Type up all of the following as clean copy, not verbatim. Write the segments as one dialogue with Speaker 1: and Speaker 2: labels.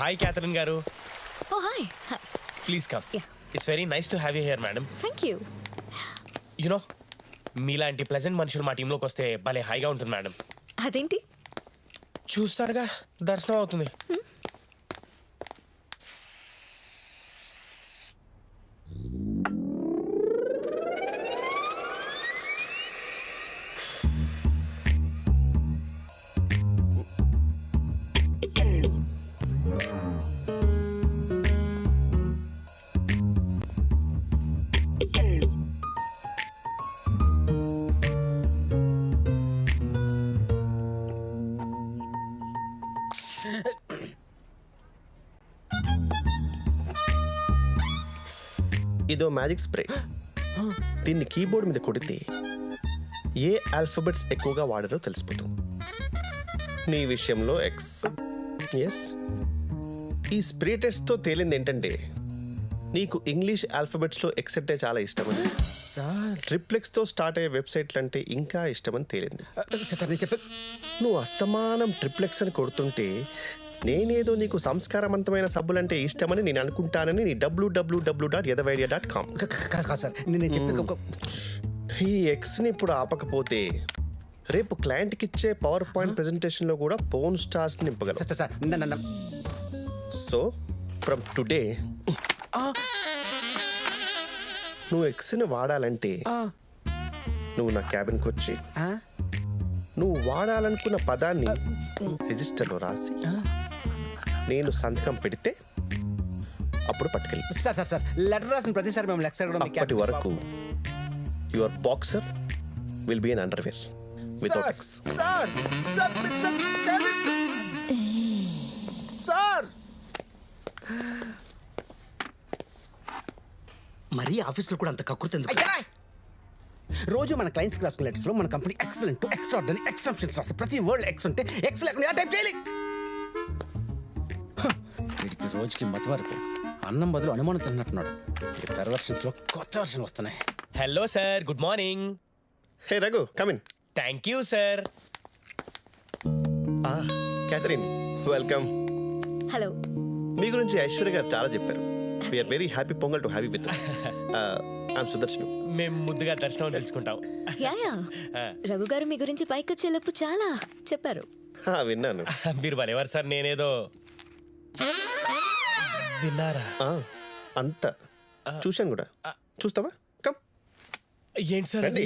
Speaker 1: Hi Catherine గారు.
Speaker 2: Oh hi.
Speaker 1: Please come.
Speaker 2: Yeah.
Speaker 1: It's very nice to have you here madam.
Speaker 2: Thank you.
Speaker 1: You know మీలాంటి pleasant మనుషులు మా టీంలోకి వస్తే భలే హాయిగా ఉంటుంది మేడం.
Speaker 2: అదేంటి?
Speaker 1: చూస్తారుగా దర్శనం అవుతుంది.
Speaker 3: ఇదో మ్యాజిక్ స్ప్రే. దీన్ని కీబోర్డ్ మీద కొడితే ఏ ఆల్ఫబెట్స్ ఎక్కువగా వాడారో తెలిసిపోతుంది. నీ విషయంలో ఎక్స్. ఎస్, ఈ స్ప్రే టెస్ట్తో తేలింది ఏంటంటే నీకు ఇంగ్లీష్ ఆల్ఫబెట్స్లో ఎక్స్ అంటే చాలా ఇష్టమని, ట్రిప్లెక్స్తో స్టార్ట్ అయ్యే వెబ్సైట్లు అంటే ఇంకా ఇష్టమని తేలింది. నువ్వు అస్తమానం ట్రిప్లెక్స్ అని కొడుతుంటే నేనేదో నీకు సంస్కారవంతమైన సబ్బులంటే ఇష్టమని నేను అనుకుంటానని నీ www.yadavidya.com. ఈ ఎక్స్ని ఇప్పుడు ఆపకపోతే రేపు క్లయింట్కి ఇచ్చే పవర్ పాయింట్ ప్రెజెంటేషన్లో కూడా పోన్ స్టార్స్ నింపగలవు. సో ఫ్రమ్ టుడే నువ్వు ఎక్స్ని వాడాలంటే నువ్వు నా క్యాబిన్కి వచ్చి నువ్వు వాడాలనుకున్న పదాన్ని రిజిస్టర్లో రాసి నేను సంతకం పెడితే అప్పుడు పట్టుకెళ్ళి.
Speaker 4: సార్ లెటర్ రాసిన ప్రతిసారి మేము లెక్చర్ కూడా
Speaker 3: అప్పటి వరకు your boxer will be in underwear without X.
Speaker 4: Sir మరీ ఆఫీస్లో కూడా అంత కకృతి ఎందుకు? రోజు మన క్లయింట్స్కి రాసుకున్న లెటర్స్లో మన కంపెనీ ఎక్సలెంట్, ఎక్స్ట్రార్డినరీ, ఎక్సెప్షన్స్ రాస్తే ప్రతి వర్డ్ ఎక్స్ ఉంటే ఎక్స్ లేకుండా టైప్ చేయాలి. వీడికి రోజుకి మత వరకు అన్నం బదులు అనుమానం తిన్నట్టున్నాడు. ఈ పెర్వర్షన్స్లో కొత్త వర్షన్ వస్తున్నాయి.
Speaker 1: Hello sir, good morning.
Speaker 3: Hey Raghu, come in.
Speaker 1: Thank you sir.
Speaker 3: Catherine, welcome.
Speaker 2: Hello.
Speaker 3: మీ గురించి ఐశ్వర్య గారు చాలా చెప్పారు. We're very happy Pongal to have you with. I'm Sudarshan.
Speaker 1: మేము ముద్దుగా దర్శనం తెలుసుకుంటాం.
Speaker 2: యా రఘు గారు మీ గురించి పైకొచ్చేలోపు చాలా చెప్పారు.
Speaker 3: విన్నాను.
Speaker 1: మీరు భలేవారు సార్. నేనేదో విన్నారా?
Speaker 3: అంత చూశాను కూడా. చూస్తావా? కమ్.
Speaker 1: ఏంటి సార్ అది?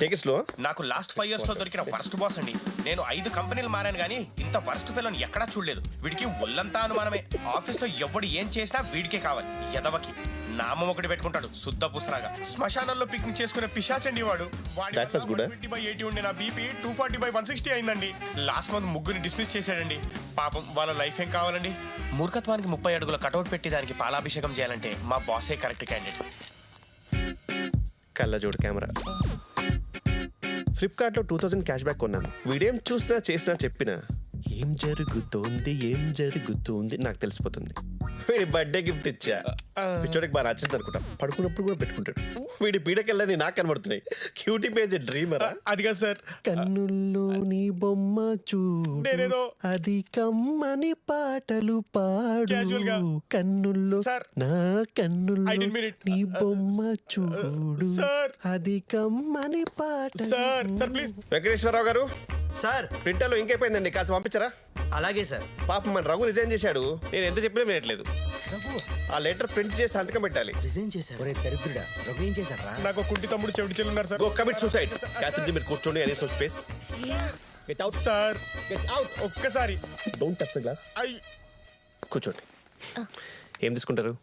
Speaker 3: Take it slow.
Speaker 1: నాకు లాస్ట్ 5 years లో దొరికిన వర్స్ట్ బాస్ అండి. నేను 5 కంపెనీలు మారాను కానీ ఇంత వర్స్ట్ ఫెలోని ఎక్కడా చూడలేదు. వీడికి ఒళ్ళంతా అనుమానమే. ఆఫీస్ లో ఎవడు ఏం చేసినా వీడికే కావాలి. ఎదవకి నామం ఒకటి పెట్టుకుంటాడు, శుద్ధ పుసరాగా. శ్మశానంలో పిక్నిక్ చేసుకునే పిశాచండి వాడు.
Speaker 3: That was good,
Speaker 1: 120/80 ఉండే నా బీపీ 240/160 అయిందండి. లాస్ట్ మంత్ ముగ్గురిని డిస్మిస్ చేశాడండి. పాపం వాళ్ళ లైఫ్ ఏం కావాలండి? మూర్ఖత్వానికి 30 అడుగుల కటౌట్ పెట్టి దానికి పాలాభిషేకం చేయాలంటే మా బాసే కరెక్ట్ క్యాండిడేట్.
Speaker 3: కళ్ళజోడు కెమెరా. ఫ్లిప్కార్ట్లో 2000 క్యాష్ బ్యాక్ కొన్నాను. వీడేం చూసినా చేసినా చెప్పినా ఏం జరుగుతోంది నాకు తెలిసిపోతుంది. వీడి బర్త్డే గిఫ్ట్ ఇచ్చా. పిచ్చోడికి బాగా నచ్చింది అనుకుంటా. పడుకున్నప్పుడు కూడా పెట్టుకుంటాడు. వీడి పీడకెళ్ళని నాకు కనబడుతున్నాయి. క్యూటీ పేజ్ డ్రీమరా?
Speaker 1: అది కాదు సార్.
Speaker 3: కన్నుల్లో నీ బొమ్మ చూడు, అది కమ్మని పాటలు పాడు. కన్నుల్లో నా కన్నుల్లో నీ బొమ్మ చూడు, అది కమ్మని పాట. వెంకటేశ్వరరావు గారు
Speaker 4: సార్,
Speaker 3: ప్రింటర్లో ఇంకైపోయిందండి, కాస్త పంపించరా?
Speaker 4: అలాగే సార్.
Speaker 3: పాపం మన రఘు రిజైన్ చేశాడు. నేను ఎంత చెప్పినా వినట్లేదు. ఆ లెటర్ ప్రింట్ చేసి సంతకం పెట్టాలి.
Speaker 4: రిజైన్ చేశారు. ఒరే దరిద్రుడా, రఘు ఏం చేశారా?
Speaker 1: నాకు కుంటి తమ్ముడు చెవిటి చెల్లి ఉన్నారు sir.
Speaker 3: Go commit suicide. Catherine, మీరు కూర్చోండి. అదే so space. Get out
Speaker 1: sir.
Speaker 3: Get out.
Speaker 1: ఒక్కసారి.
Speaker 3: Don't touch the glass. కూర్చోండి. ఏం తీసుకుంటారు?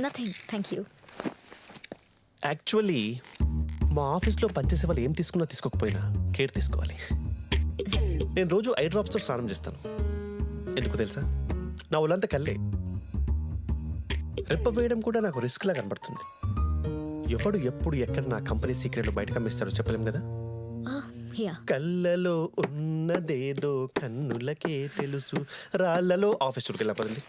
Speaker 2: Nothing, thank you.
Speaker 3: యాక్చువల్లీ మా ఆఫీస్లో పనిచేసే వాళ్ళు ఏం తీసుకున్నా తీసుకోకపోయినా కేర్ తీసుకోవాలి. నేను రోజు ఐ డ్రాప్స్తో స్నానం చేస్తాను. ఎందుకు తెలుసా? నా ఒళ్ళంతా కల్లే. రెప్ప వేయడం కూడా నాకు రిస్క్లా కనబడుతుంది. ఎవడు ఎప్పుడు ఎక్కడ నా కంపెనీ సీక్రెట్లు బయట కమ్మిస్తాడో చెప్పలేం కదా. కళ్ళలో ఉన్నదేదో కన్నులకే తెలుసు, రాళ్లలో ఆఫీస్ ఊరికి వెళ్ళా పదండి.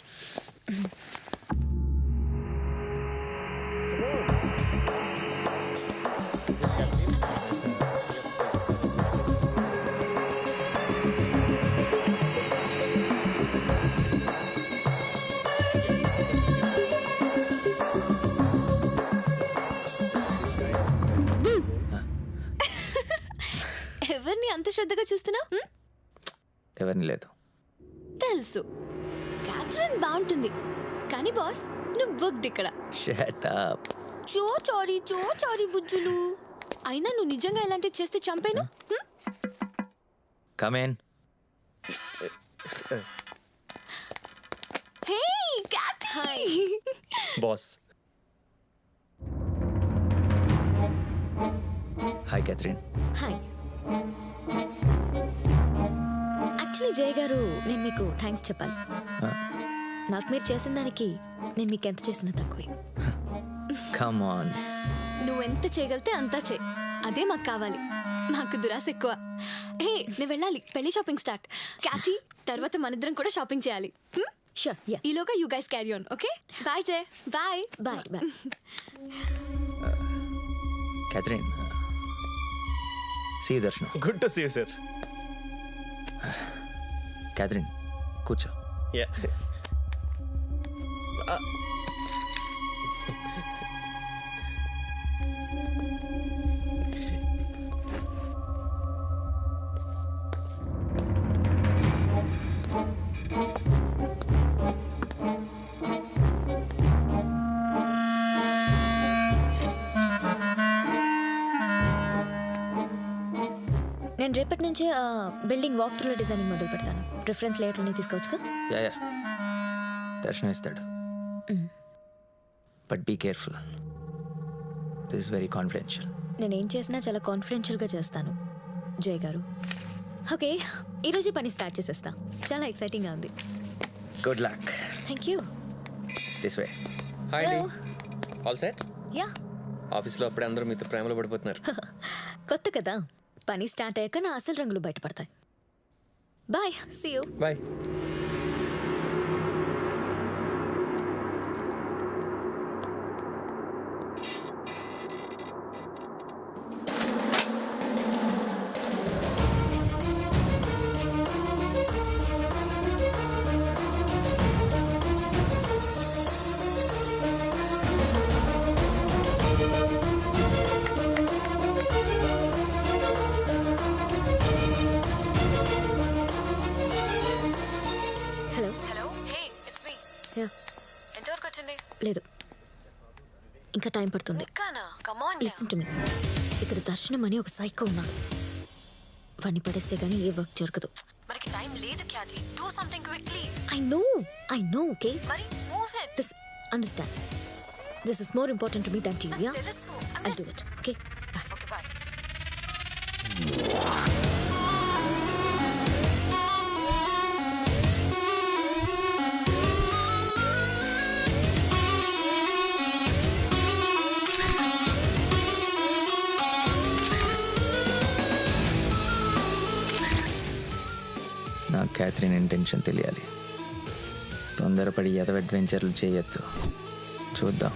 Speaker 2: ఎవరిని అంత శ్రద్ధగా చూస్తున్నావు?
Speaker 5: ఎవరిని లేదు.
Speaker 2: తెలుసు, క్యాథరిన్ బాగుంటుంది, కానీ బాస్ నువ్వు బుక్డ్ ఇక్కడ.
Speaker 5: Shut up.
Speaker 2: చో చారీ బుజ్జులు. అయినా నువ్వు నిజంగా ఇలాంటివి చేస్తే చంపేను.
Speaker 5: Come in.
Speaker 2: Hey Cathy.
Speaker 3: Boss.
Speaker 5: Hi Catherine.
Speaker 2: Hi. Actually Jay గారు, నేను మీకు థ్యాంక్స్ చెప్పాలి. నాకు మీరు చేసిన దానికి నేను మీకు ఎంత చేసినా తక్కువే.
Speaker 5: Come on.
Speaker 2: నువ్వెంత చేయగలితే అంతా చేయి, అదే మాకు కావాలి. మాకు దురాశ ఎక్కువ. హే నేను వెళ్ళాలి, పెళ్లి షాపింగ్ స్టార్ట్. క్యాథీ, తర్వాత మనిద్దరం కూడా షాపింగ్ చేయాలి. షూర్. ఈలోగా you guys carry on. Okay bye Jay. Bye bye bye.
Speaker 5: Catherine, see Darshanam.
Speaker 3: Good to see you sir.
Speaker 5: Catherine కూర్చో.
Speaker 3: యా.
Speaker 2: నేను రేపటి నుంచే బిల్డింగ్ వాక్ త్రూలో డిజైనింగ్ మొదలు పెడతాను. రిఫరెన్స్ లేఅవుట్లని తీసుకోవచ్చుగా?
Speaker 5: యా దర్శనం ఇస్తాడు. But be careful, this is very confidential.
Speaker 2: నేనేం చేసినా చాలా కాన్ఫిడెన్షియల్గా చేస్తాను జయ్ గారు. ఓకే, ఈరోజే పని స్టార్ట్ చేసేస్తా. చాలా ఎక్సైటింగ్గా ఉంది.
Speaker 5: Good luck.
Speaker 2: Thank you.
Speaker 5: This way.
Speaker 6: Hi అండి. All set?
Speaker 2: యా.
Speaker 6: ఆఫీస్లో అప్పుడే అందరూ మీతో ప్రేమలో పడిపోతున్నారు.
Speaker 2: కొత్త కదా, పని స్టార్ట్ అయ్యాక నా అసలు రంగులు బయటపడతాయి. Bye, see you.
Speaker 6: Bye.
Speaker 2: Hello.
Speaker 7: Hello hey it's me.
Speaker 2: Yeah.
Speaker 7: ఎంతవరకు వచ్చింది?
Speaker 2: లేదు, ఇంకా టైం పడుతుంది.
Speaker 7: కానా come on.
Speaker 2: Listen to me. ఇక్కడ దర్శనం అని ఒక సైకో ఉన్నాడు. వాడిని పడేస్తే గానీ ఏ వర్క్ జరగదు.
Speaker 7: మనకి టైం లేదు Khyati. Do something quickly.
Speaker 2: I know, okay?
Speaker 7: మరి move it.
Speaker 2: Just understand. This is more important to me than to you, yeah?
Speaker 7: తెలుసు.
Speaker 2: I'll do it, okay? Bye.
Speaker 7: Okay bye.
Speaker 5: నాకు క్యాథరిన్ ఇంటెన్షన్ తెలియాలి. తొందరపడి ఎదవ అడ్వెంచర్లు చేయొద్దు. చూద్దాం.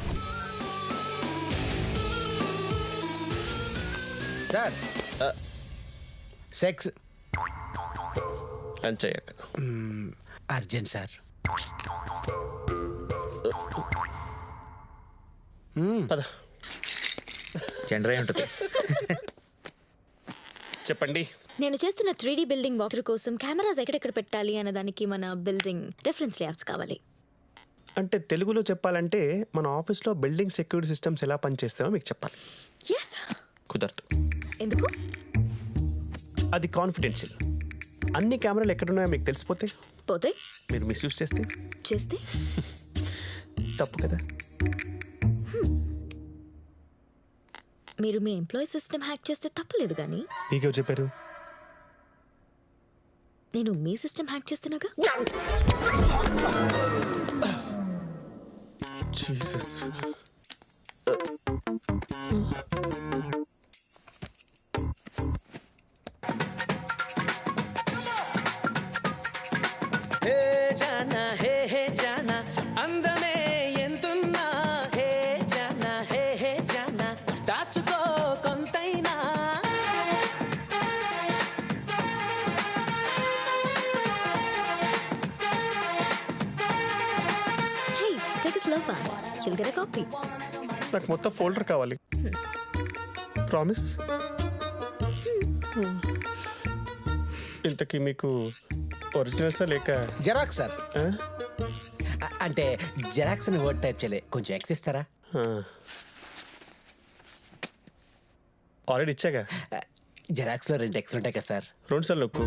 Speaker 4: సార్ సెక్స్
Speaker 3: లంచ్ అయ్యాక.
Speaker 4: Urgent sir.
Speaker 3: పద.
Speaker 5: జెండర్ అయి ఉంటుంది.
Speaker 3: చెప్పండి.
Speaker 2: నేను చేస్తున్న 3D బిల్డింగ్ వాక్ కోసం కెమెరాస్ ఎక్కడెక్కడ పెట్టాలి అన్న దానికి మన బిల్డింగ్ రెఫరెన్స్ లేఅవుట్స్ కావాలి.
Speaker 3: అంటే తెలుగులో చెప్పాలంటే మన ఆఫీస్లో బిల్డింగ్ సెక్యూరిటీ సిస్టమ్స్ ఎలా పనిచేస్తాయో మీకు చెప్పాలి.
Speaker 2: ఎస్.
Speaker 3: కుదరదు.
Speaker 2: ఎందుకు?
Speaker 3: అది కాన్ఫిడెన్షియల్. అన్ని కెమెరాలు ఎక్కడున్నాయో మీకు తెలిసిపోతే
Speaker 2: పోతే
Speaker 3: మీరు మిస్యూజ్
Speaker 2: చేస్తే
Speaker 3: తప్పు కదా.
Speaker 2: మీరు మీ ఎంప్లాయీ సిస్టమ్ హ్యాక్ చేస్తే తప్పలేదు, కానీ
Speaker 3: మీకేం చెప్పారు?
Speaker 2: నేను మీ సిస్టమ్ హ్యాక్ చేస్తున్నాగా.
Speaker 3: జీసస్.
Speaker 4: హే జానా హే హే జానా అందమే ఎంతున్నా హే జానా హే హే జానా దాచుకో కొంతైనా.
Speaker 2: Hey, take a slow bath. You'll get a copy.
Speaker 3: నాకు మొత్తం ఫోల్డర్ కావాలి. ప్రామిస్. ఇంతకీ మీకు ఒరిజినల్సా లేక
Speaker 4: జెరాక్స్ సార్
Speaker 3: ఆ?
Speaker 4: అంటే జెరాక్స్ అని వర్డ్ టైప్ చేయలే కొంచెం ఎక్స్ ఇస్తారా
Speaker 3: ఆల్రెడీ ఇచ్చాగా
Speaker 4: జెరాక్స్లో 2 ఎక్స్ ఉంటాయి కదా సార్
Speaker 3: 2 సార్లు నొక్కు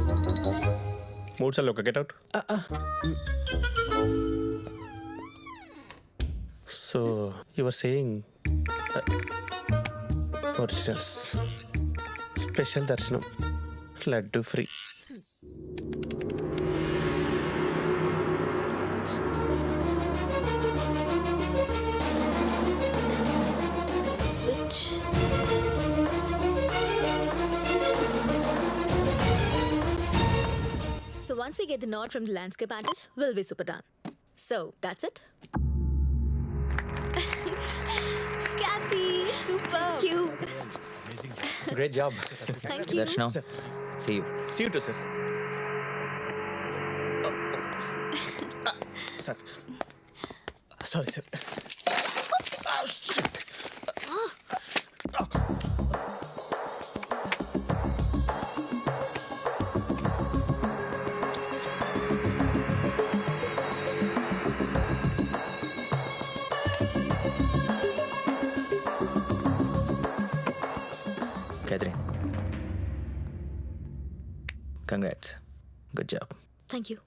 Speaker 3: 3 సార్లు నొక్క get out so you're saying originals special దర్శనం laddu free
Speaker 2: switch So once we get the nod from the landscape artist, we'll be super done. So that's it. Kathy, super. Thank you.
Speaker 6: Great job.
Speaker 2: Thank you.
Speaker 5: Darshanam, see you.
Speaker 3: See you too sir sir sorry sir
Speaker 5: Catherine. Congrats. Good job.
Speaker 2: Thank you.